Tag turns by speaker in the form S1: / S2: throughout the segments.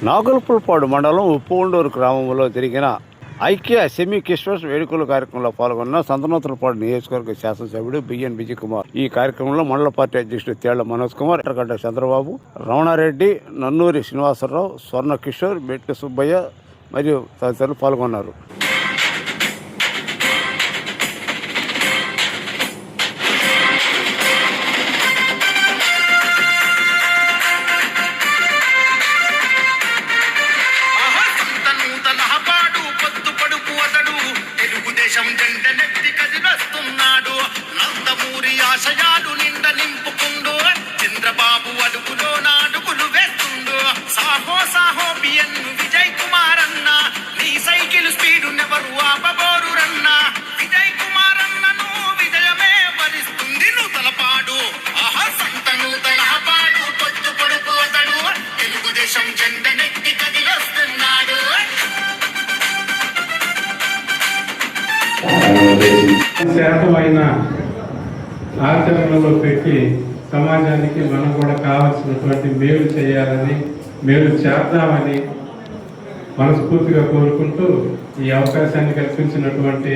S1: నాగులపులపాడు మండలం ఉప్పుగొండూరు గ్రామంలో జరిగిన ఐక్య సెమీ క్రిస్మస్ వేడుకల కార్యక్రమంలో పాల్గొన్న సంతనోతులపాడు నియోజకవర్గ శాసనసభ్యుడు బిఎన్ విజయ్ కుమార్. ఈ కార్యక్రమంలో మండల పార్టీ అధ్యక్షుడు తేళ్ల మనోజ్ కుమార్, ఎర్రగడ్డ చంద్రబాబు, రమణారెడ్డి, నన్నూరి శ్రీనివాసరావు, స్వర్ణ కిషోర్, బెట్టి సుబ్బయ్య మరియు తదితరులు పాల్గొన్నారు.
S2: జెండనెత్తి కదిలొస్తున్నాడు, నందమూరి ఆశయాలు నిండ నింపుకుండు, చంద్రబాబు అడుగులో నాడుగులు వేస్తుండు. సాహో సాహో బిఎన్ విజయ్ కుమార్ అన్న, నీ సైకిల్ స్పీడు నెవరు ఆపబోరు రన్న. విజయ్ కుమార్ అన్నను విజయమే వరిస్తుంది నూతలపాడు. ఆహా సంత నూతలపాడు పొద్దు పొడుపు అతడు, తెలుగుదేశం జెండనెత్తి కదిలొస్తున్నాడు.
S3: శాతమైన ఆచరణలో పెట్టి సమాజానికి మనం కూడా కావాల్సినటువంటి మేలు చేయాలని, మేలు చేద్దామని మనస్ఫూర్తిగా కోరుకుంటూ ఈ అవకాశాన్ని కల్పించినటువంటి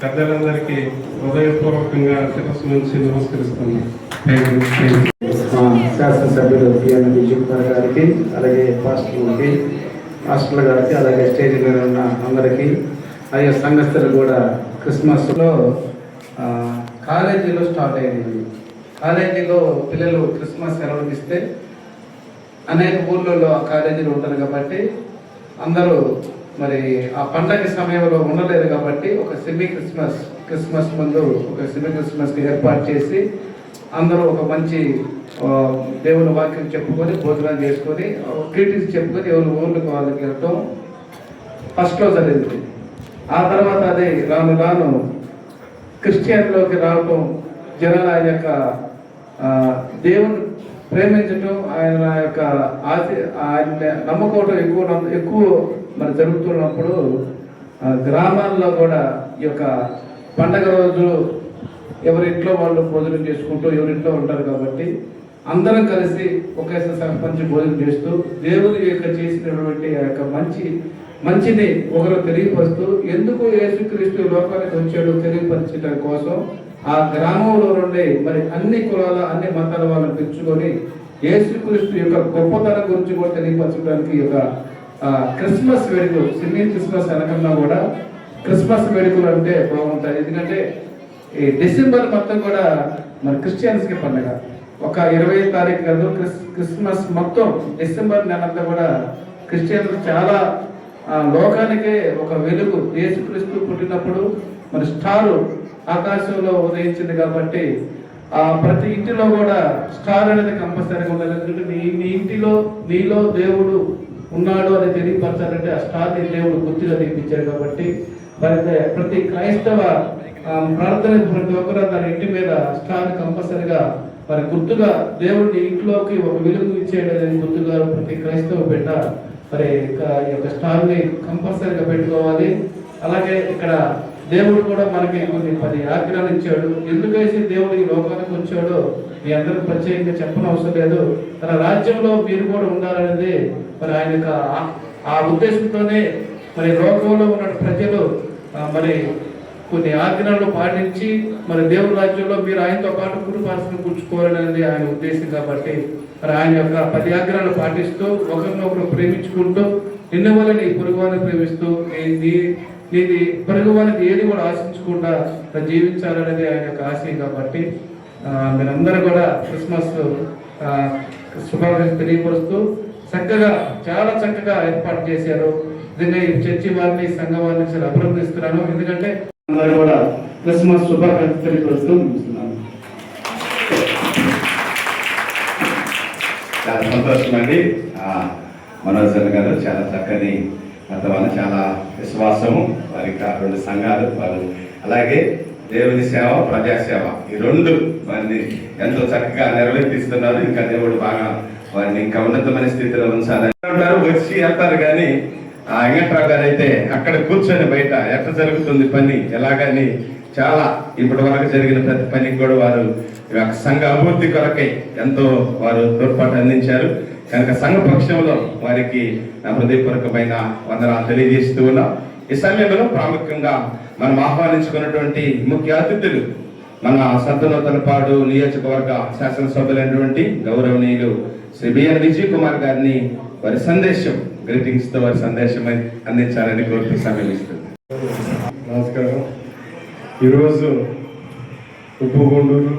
S3: పెద్దలందరికీ హృదయపూర్వకంగా శిరస్సు నుంచి నమస్కరిస్తున్నాను.
S4: శాసనసభ్యులు బిఎన్ విజయ్ కుమార్ గారికి, అలాగే మాస్టర్ల గారికి, అలాగే స్టేజ్ మీద ఉన్న అందరికీ, అలాగే సంఘస్థులు కూడా క్రిస్మస్లో కాలేజీలో స్టార్ట్ అయింది. కాలేజీలో పిల్లలు క్రిస్మస్ సెలవులు ఇస్తే అనేక ఊళ్ళలో ఆ కాలేజీలు ఉంటారు కాబట్టి అందరూ మరి ఆ పండగ సమయంలో ఉండలేరు కాబట్టి ఒక క్రిస్మస్ ముందు ఒక సెమీ క్రిస్మస్కి ఏర్పాటు చేసి అందరూ ఒక మంచి దేవుని వాక్యం చెప్పుకొని భోజనం చేసుకొని క్రీటింగ్స్ చెప్పుకొని ఎవరు ఊళ్ళకి వాళ్ళకి వెళ్ళటం ఫస్ట్లో జరిగింది. ఆ తర్వాత అది రాను రాను క్రిస్టియన్లోకి రావటం, జనాల యొక్క దేవుని ప్రేమించటం, ఆయన యొక్క ఆయన నమ్ముకోవటం ఎక్కువ మరి జరుగుతున్నప్పుడు గ్రామాల్లో కూడా ఈ యొక్క పండగ రోజు ఎవరింట్లో వాళ్ళు భోజనం చేసుకుంటూ ఎవరింట్లో ఉంటారు కాబట్టి అందరం కలిసి ఒకేసారి సర్పంచ్ భోజనం చేస్తూ దేవుని యొక్క చేసినటువంటి ఆ యొక్క మంచిని ఒకరు తెలియపరుస్తూ ఎందుకు యేసుక్రీస్తు లోకానికి వచ్చాడు తెలియపరచడం కోసం ఆ గ్రామంలో నుండి మరి అన్ని కులాల అన్ని మతాల వాళ్ళని పెంచుకొని యేసుక్రీస్తు యొక్క గొప్పతనం గురించి కూడా తెలియపరచడానికి ఒక క్రిస్మస్ వేడుకలు, సెమీ క్రిస్మస్ అనకన్నా కూడా క్రిస్మస్ వేడుకలు అంటే బాగుంటాయి. ఎందుకంటే ఈ డిసెంబర్ మొత్తం కూడా మరి క్రిస్టియన్స్కి పండుగ. ఒక 20వ తారీఖు కాదు, క్రిస్మస్ మొత్తం డిసెంబర్ నెలంతా కూడా క్రిస్టియన్లు చాలా లోకానికే ఒక వెలుగు. యేసుక్రీస్తు పుట్టినప్పుడు మరి స్టారు ఆకాశంలో ఉదయించింది కాబట్టి ప్రతి ఇంటిలో కూడా స్టార్ అనేది కంపల్సరీగా ఉండాలి. ఎందుకంటే నీ ఇంటిలో నీలో దేవుడు ఉన్నాడు అని తెలియపరచాలంటే ఆ స్టార్ని దేవుడు గుర్తుగా తీపించాడు కాబట్టి మరి ప్రతి క్రైస్తవ ప్రార్థన ప్రతి ఒక్కరు తన ఇంటి మీద స్టార్ కంపల్సరీగా మరి గుర్తుగా దేవుడిని ఇంట్లోకి ఒక వెలుగు ఇచ్చేయడం గుర్తుగా ప్రతి క్రైస్తవ బిడ్డ మరి ఈ యొక్క స్టార్ని కంపల్సరీగా పెట్టుకోవాలి. అలాగే ఇక్కడ దేవుడు కూడా మనకి కొన్ని 10 ఆజ్ఞలు ఇచ్చాడు. ఎందుకైతే దేవుడు ఈ లోకానికి వచ్చాడో మీ అందరికి ప్రత్యేకంగా చెప్పనవసరం లేదు. తన రాజ్యంలో మీరు కూడా ఉండాలనేది మరి ఆయన యొక్క ఆ ఉద్దేశంతోనే మరి లోకంలో ఉన్న ప్రజలు మరి కొన్ని ఆజ్ఞలను పాటించి మరి దేవుని రాజ్యంలో మీరు ఆయనతో పాటు కుటుంబాన్ని కూర్చుకోవాలనేది ఆయన ఉద్దేశం కాబట్టి మరి ఆయన యొక్క 10 ఆజ్ఞలను పాటిస్తూ ఒకరినొకరు ప్రేమించుకుంటూ నిన్ను వల్ల నీ పొరుగువారిని ప్రేమిస్తూ నీది పొరుగువారికి ఏది కూడా ఆశించకుండా జీవించాలనేది ఆయన యొక్క ఆశయం కాబట్టి మీరందరూ కూడా క్రిస్మస్ శుభాకాంక్షలు తెలియపరుస్తూ చాలా చక్కగా ఏర్పాటు చేశారు. నిజంగా ఈ చర్చి వారిని సంఘ వారిని చాలా అభినందిస్తున్నాను. ఎందుకంటే అందరూ కూడా క్రిస్మస్ శుభాకాంక్షలు తెలియపరుస్తూ ముగిస్తున్నాను.
S5: చాలా సంతోషం అండి. మనోజ్ గారు చాలా చక్కని వాళ్ళు చాలా విశ్వాసము, వారికి 2 సంఘాలు వారు, అలాగే దేవుని సేవ, ప్రజాసేవ, ఈ 2 వారిని ఎంతో చక్కగా నిర్వర్తిస్తున్నారు. ఇంకా దేవుడు బాగా వారిని ఇంకా ఉన్నతమైన స్థితిలో ఉంచాలని అంటారు. వచ్చి వెళ్తారు కానీ వెంకట్రావు గారు అయితే అక్కడ కూర్చొని బయట ఎట్లా జరుగుతుంది పని ఎలాగని చాలా ఇప్పటి వరకు జరిగిన ప్రతి పనికి కూడా వారు సంఘ అభివృద్ధి కొరకై ఎంతో వారు తోడ్పాటు అందించారు. కనుక సంఘ పక్షంలో వారికి నా హృదయపూర్వకమైన వందనాలు తెలియజేస్తూ ఉన్నాం. ఈ సమయంలో ప్రాముఖ్యంగా మనం ఆహ్వానించుకున్నటువంటి ముఖ్య అతిథులు మన సంతనూతలపాడు నియోజకవర్గ శాసనసభ్యులైనటువంటి గౌరవనీయులు శ్రీ బిఎన్ విజయ్ కుమార్ గారిని వారి సందేశం గ్రీటింగ్స్ తో వారి సందేశం అందించాలని కోరుతూ సమయం ఇస్తుంది.
S3: నమస్కారం. ఈరోజు ఉప్పుగొండూరు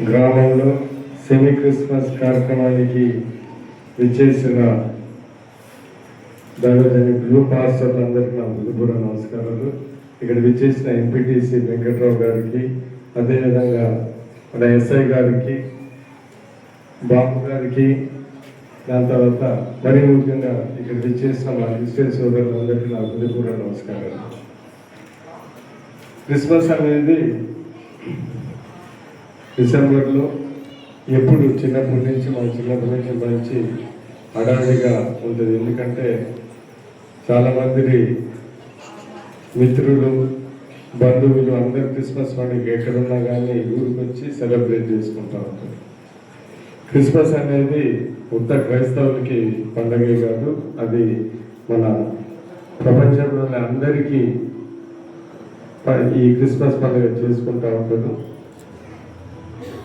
S3: గ్రామంలో సెమీ క్రిస్మస్ కార్యక్రమానికి విచ్చేసిన దైవజనికులు పాస్టర్లందరికీ నా హృదయపూర్వక నమస్కారాలు. ఇక్కడ విచ్చేసిన ఎంపీటీసీ వెంకట్రావు గారికి, అదేవిధంగా మన ఎస్ఐ గారికి, బాబు గారికి, దాని తర్వాత మరీ ముఖ్యంగా ఇక్కడ విచ్చేసిన మా క్రిస్టియన్ సోదరులందరికీ నా హృదయపూర్వక నమస్కారాలు. క్రిస్మస్ అనేది డిసెంబర్లో ఎప్పుడు చిన్నప్పటి నుంచి మంచి హడావిడిగా ఉంటుంది. ఎందుకంటే చాలామంది మిత్రులు, బంధువులు అందరు క్రిస్మస్ పండుగ ఎక్కడున్నా కానీ ఊరికి వచ్చి సెలబ్రేట్ చేసుకుంటూ ఉంటారు. క్రిస్మస్ అనేది ఉత్త క్రైస్తవులకి పండుగే కాదు, అది మన ప్రపంచంలోని అందరికీ ఈ క్రిస్మస్ పండుగ చేసుకుంటూ ఉంటారు.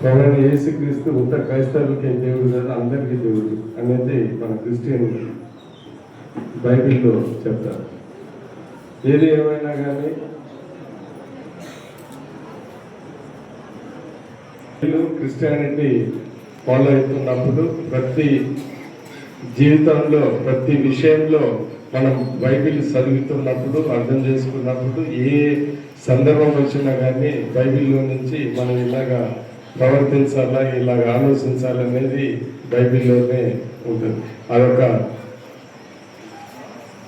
S3: ప్రభువైన యేసుక్రీస్తు ఉత్త క్రైస్తవులకి దేవుడు కాదు, అందరికీ దేవుడు అనేది మన క్రిస్టియన్ బైబిల్లో చెప్తారు. ఏది ఏమైనా కానీ క్రిస్టియానిటీ ఫాలో అవుతున్నప్పుడు ప్రతి జీవితంలో ప్రతి విషయంలో మనం బైబిల్ చదువుతున్నప్పుడు అర్థం చేసుకున్నప్పుడు ఏ సందర్భం వచ్చినా కానీ బైబిల్లో నుంచి మనం ఇలాగా ప్రవర్తించాలా, ఇలాగ ఆలోచించాలనేది బైబిల్లోనే ఉంటుంది. అదొక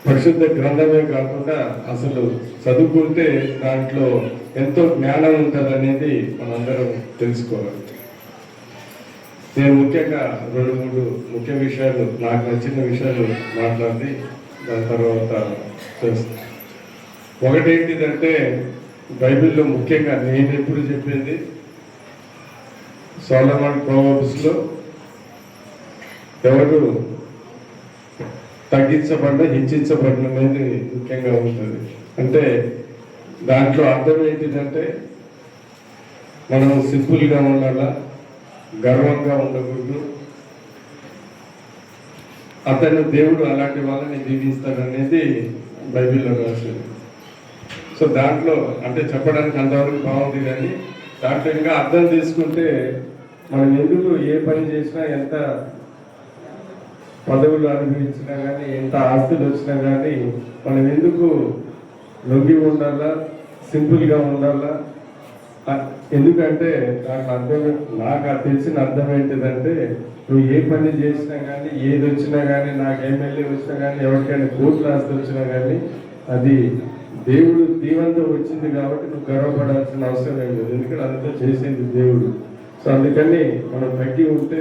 S3: పరిశుద్ధ గ్రంథమే కాకుండా అసలు చదువుకుంటే దాంట్లో ఎంతో జ్ఞానం ఉంటుంది అనేది మనందరం తెలుసుకోవాలి. నేను ముఖ్యంగా 2-3 ముఖ్య విషయాలు, నాకు నచ్చిన విషయాలు మాట్లాడి దాని తర్వాత చేస్తాను. ఒకటేంటిదంటే బైబిల్లో ముఖ్యంగా నేను ఎప్పుడు చెప్పేది సొలొమన్ ప్రొవర్బ్స్లో ఎవరు తగ్గించబడ్డ హెచ్చించబడిన అనేది ముఖ్యంగా ఉంటుంది. అంటే దాంట్లో అర్థం ఏంటిదంటే మనం సింపుల్గా ఉండాలా, గర్వంగా ఉండకూడదు. అతను దేవుడు అలాంటి వాళ్ళని దీవిస్తాడనేది బైబిల్లో రాసింది. సో దాంట్లో అంటే చెప్పడానికి అంతవరకు బాగుంది, కానీ దాంట్లో ఇంకా అర్థం తీసుకుంటే మనం ఎందుకు ఏ పని చేసినా, ఎంత పదవులు అనుభవించినా కానీ, ఎంత ఆస్తులు వచ్చినా కానీ మనం ఎందుకు లొంగి ఉండాలా, సింపుల్గా ఉండాలా. ఎందుకంటే నాకు నాకు తెలిసిన అర్థం ఏంటిదంటే నువ్వు ఏ పని చేసినా కానీ, ఏది వచ్చినా కానీ, నాకు ఎమ్మెల్యే వచ్చినా కానీ, ఎవరికైనా కోర్టు ఆస్తి వచ్చినా కానీ అది దేవుడు దీవంతో వచ్చింది కాబట్టి నువ్వు గర్వపడాల్సిన అవసరం ఏం లేదు. ఎందుకంటే అంతా చేసేది దేవుడు. సో అందుకని మనం తగ్గి ఉంటే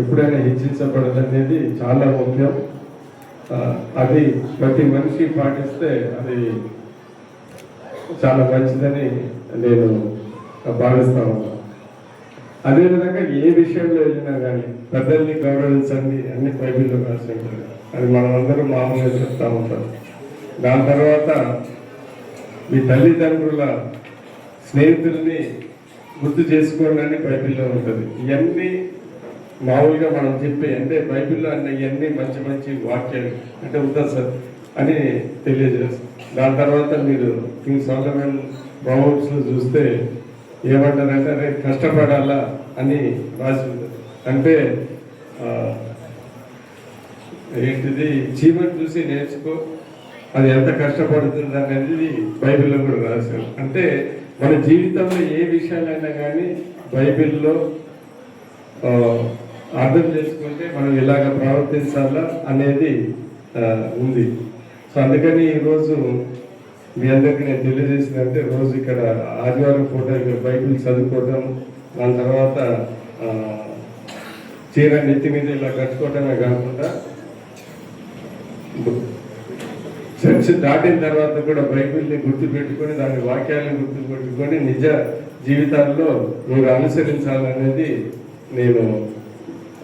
S3: ఎప్పుడైనా హెచ్చించబడదు అనేది చాలా ముఖ్యం. అది ప్రతి మనిషి పాటిస్తే అది చాలా మంచిదని నేను భావిస్తా ఉన్నాను. అదేవిధంగా ఏ విషయంలో వెళ్ళినా కానీ పెద్దల్ని గౌరవించండి అన్ని బైబిల్లో రాసి ఉంటారు. అది మనమందరం మామూలుగా చెప్తా ఉంటాం. దాని తర్వాత మీ తల్లిదండ్రుల స్నేహితుల్ని గుర్తు చేసుకోండి అని బైబిల్లో ఉంటుంది. ఇవన్నీ మామూలుగా మనం చెప్పే అంటే బైబిల్లో అన్న ఇవన్నీ మంచి మంచి వాక్యాలు అంటే ఉదాహరణ అని తెలియజేస్తాం. దాని తర్వాత మీరు కింగ్ సొలొమన్ ప్రొవర్బ్స్లో చూస్తే ఏమంటారంటే అరే కష్టపడాలా అని రాసి ఉంటుంది. అంటే ఏంటిది చీమని చూసి నేర్చుకో, అది ఎంత కష్టపడుతుంది అనేది బైబిల్లో కూడా రాశారు. అంటే మన జీవితంలో ఏ విషయాలైనా కానీ బైబిల్లో అర్థం చేసుకుంటే మనం ఇలాగ ప్రవర్తించాలా అనేది ఉంది. సో అందుకని ఈరోజు మీ అందరికీ నేను తెలియజేసిందంటే రోజు ఇక్కడ ఆదివారం పూట ఇక్కడ బైబిల్ చదువుకోవడం, దాని తర్వాత చీర నెత్తి మీద ఇలా కట్టుకోవటమే కాకుండా చర్చ్ దాటిన తర్వాత కూడా బైబిల్ని గుర్తుపెట్టుకొని దాని వాక్యాలను గుర్తుపెట్టుకొని నిజ జీవితాల్లో మీరు అనుసరించాలనేది నేను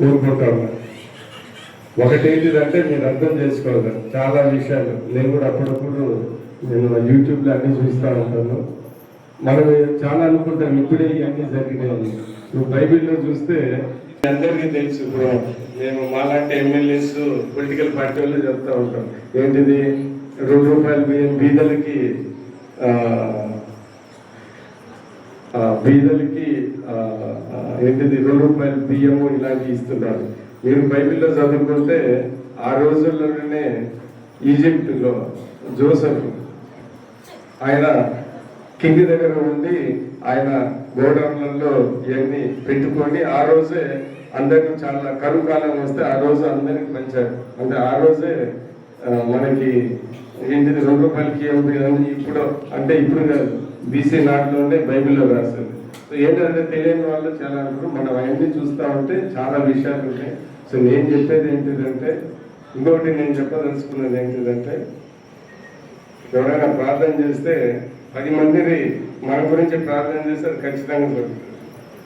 S3: కోరుకుంటాను. ఒకటేంటిదంటే మీరు అర్థం చేసుకోవాలి చాలా విషయాలు. నేను కూడా అప్పుడప్పుడు యూట్యూబ్లో అన్ని చూస్తూ ఉంటాను. మనం చాలా అనుకుంటాం ఇప్పుడే ఇవన్నీ జరిగినాయి. నువ్వు బైబిల్లో చూస్తే అందరికీ తెలుసు. ఇప్పుడు మేము మాలాంటి ఎమ్మెల్యేస్ పొలిటికల్ పార్టీ వాళ్ళు చెప్తూ ఉంటాం, ఏంటిది ₹2 బియ్యం బీదలకి ఏంటిది ₹2 బియ్యము ఇలాంటివి ఇస్తున్నారు. మీరు బైబిల్లో చదువుకుంటే ఆ రోజుల్లోనే ఈజిప్ట్లో జోసెఫ్ ఆయన కింగ్ దగ్గర ఉండి ఆయన గోడౌన్లలో ఇవన్నీ పెట్టుకొని ఆ రోజే అందరికి చాలా కరువు కాలం వస్తే ఆ రోజు అందరికి పంచారు. అంటే ఆ రోజే మనకి ఏంటిది ₹2 ఇప్పుడు అంటే ఇప్పుడు కాదు, బీసీ నాటిలోనే బైబిల్లో రాశారు. సో ఏంటంటే తెలియని వాళ్ళు చాలా అంటారు. మనం అవన్నీ చూస్తూ ఉంటే చాలా విషయాలు ఉంటాయి. సో నేను చెప్పేది ఏంటిదంటే, ఇంకొకటి నేను చెప్పదలుచుకున్నది ఏంటిదంటే, ఎవరైనా ప్రార్థన చేస్తే 10 మందిని మన గురించి ప్రార్థన చేస్తే అది ఖచ్చితంగా జరుగుతుంది.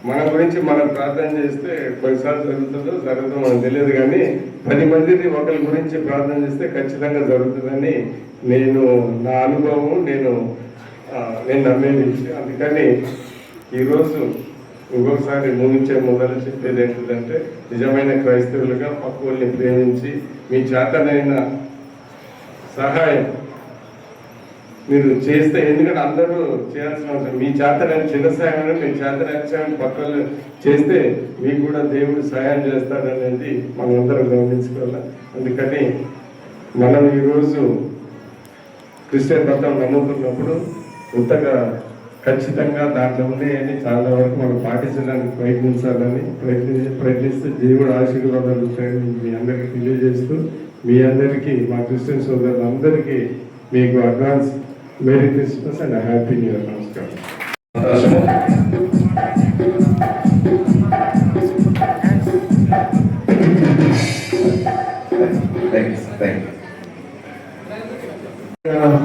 S3: మన గురించి మనం ప్రార్థన చేస్తే కొన్నిసార్లు జరుగుతుందో జరుగుతుందో మనకు తెలియదు, కానీ 10 మందిని ఒకరి గురించి ప్రార్థన చేస్తే ఖచ్చితంగా జరుగుతుందని నా అనుభవం, నేను నమ్మేది. అందుకని ఈరోజు ఇంకొకసారి ముగించే మొదలు చెప్పేది ఏంటంటే, నిజమైన క్రైస్తవులుగా పక్క వాళ్ళని ప్రేమించి మీ చేతనైన సహాయం మీరు చేస్తే, ఎందుకంటే అందరూ చేయాల్సిన అవసరం, మీ చేతనైన చిన్న సహాయం మీ చేతనైన సహాయం పక్కలు చేస్తే మీకు కూడా దేవుడు సహాయం చేస్తాడనేది మనందరం గమనించుకోవాలి. అందుకని మనం ఈరోజు క్రిస్టియన్ మతం నమ్ముతున్నప్పుడు ఇంతగా ఖచ్చితంగా దాంట్లో ఉన్నాయని చాలా వరకు మనం పాటించడానికి ప్రయత్నించాలని ప్రయత్నిస్తూ దేవుడు ఆశీర్వాదాలు మీ అందరికీ తెలియజేస్తూ, మీ అందరికీ మా క్రిస్టియన్ సోదరులందరికీ మీకు advance merry Christmas and happy new year. నమస్కారం.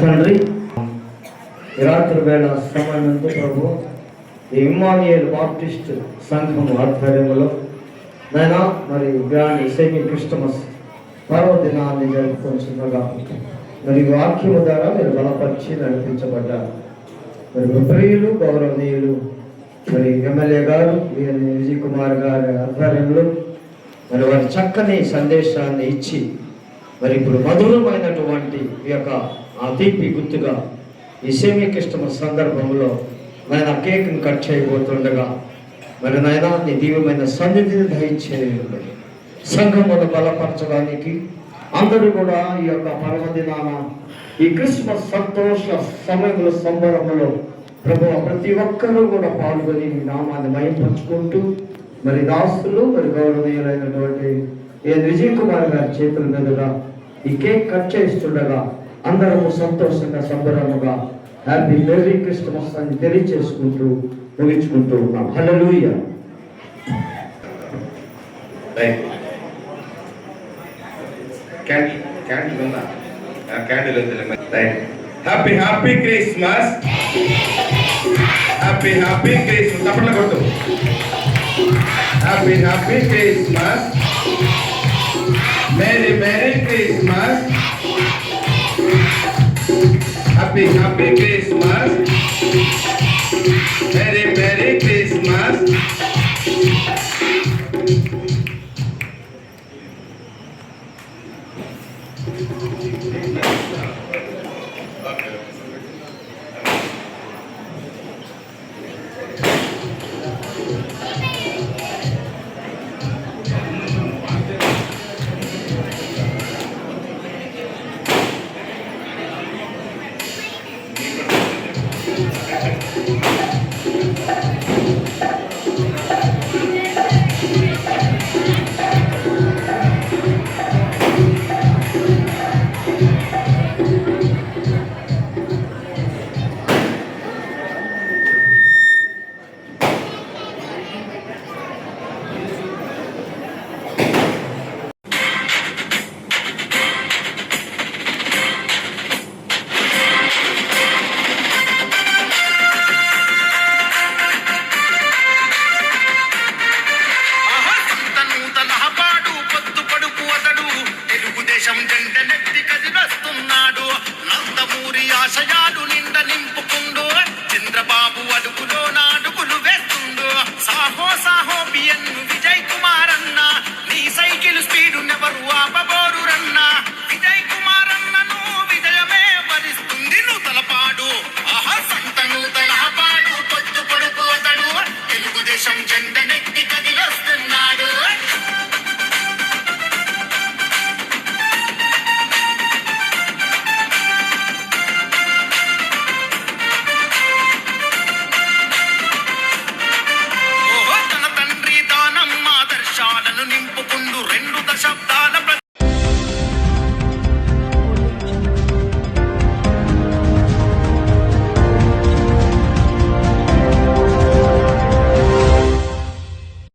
S6: తండ్రి, రాత్రి వేళ సమయంలో ప్రభు ఇమ్మానుయేల్ బాప్టిస్ట్ సంఘం ఆధ్వర్యంలో నైనా మరి గ్రాండ్ సెమీ క్రిస్టమస్ పర్వదినాన్ని జరుపుకుంటున్నగా మరి వాక్యము ద్వారా మీరు బలపరిచి నడిపించబడ్డారు. మరి ప్రియులు గౌరవనీయులు మరి ఎమ్మెల్యే గారు విజయ్ కుమార్ గారి ఆధ్వర్యంలో మరి వారి చక్కని సందేశాన్ని ఇచ్చి మరి ఇప్పుడు మధురమైనటువంటి ఈ యొక్క ఆ తీపి గుర్తుగా ఈ సెమీ క్రిస్టమస్ సందర్భంలో నాయన కేక్ని కట్ చేయబోతుండగా మరి నాయన నీ దివ్యమైన సన్నిధిని దయచేయండి. సంఘమును బలపరచడానికి అందరూ కూడా ఈ యొక్క పర్వదినాన ఈ క్రిస్మస్ సంతోష సమయంలో సంబరములో ప్రభు ప్రతి ఒక్కరూ కూడా పాల్గొని మీ నామాన్ని మహింపరుచుకుంటూ మరి దాసులు మరి గౌరవనీయులైనటువంటి విజయ్ కుమార్ గారి చేతుల మీదుగా ఈ కేక్ కట్ చేస్తుండగా అందరము సంతోషంగా సంబరముగా హ్యాపీ మెరీ క్రిస్మస్ అని తెలియచేసుకుంటూ ముగించుకుంటూ ఉన్నాం. హల్లెలూయా.
S5: క్యాండిల్ ఉందా? Candle happy happy Christmas, happy happy Christmas. తప్పట్ల కొట్టు. Happy happy Christmas, merry merry Christmas, happy happy Christmas, merry merry Christmas.
S2: నింపుకుండు 2 దశాబ్దాల